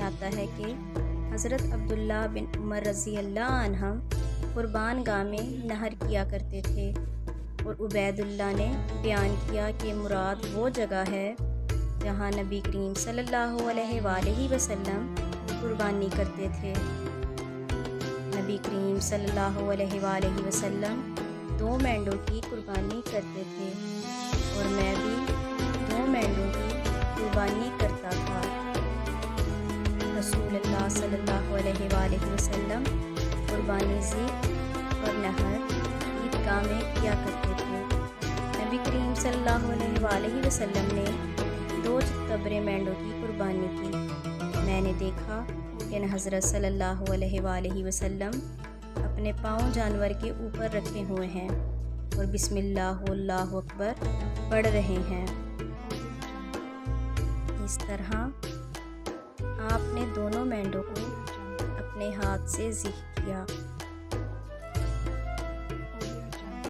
آتا ہے کہ حضرت عبداللہ بن عمر رضی اللہ عنہ قربان گاہ میں نحر کیا کرتے تھے، اور عبید اللہ نے بیان کیا کہ مراد وہ جگہ ہے جہاں نبی کریم صلی اللہ علیہ وآلہ وسلم قربانی کرتے تھے۔ نبی کریم صلی اللہ علیہ وآلہ وسلم 2 مینڈوں کی قربانی کرتے تھے، اور میں بھی 2 مینڈوں کی قربانی کرتا تھا۔ رسول اللہ صلی اللہ علیہ وآلہ وسلم قربانی ذبح اور نحر عیدگاہ میں کیا کرتے تھے۔ نبی کریم صلی اللہ علیہ وآلہ وسلم نے 2 تبرے مینڈوں کی قربانی کی۔ میں نے دیکھا کہ حضرت صلی اللہ علیہ وآلہ وسلم اپنے پاؤں جانور کے اوپر رکھے ہوئے ہیں اور بسم اللہ اللہ اکبر پڑھ رہے ہیں۔ اس طرح آپ نے دونوں مینڈوں کو اپنے ہاتھ سے ذبح کیا۔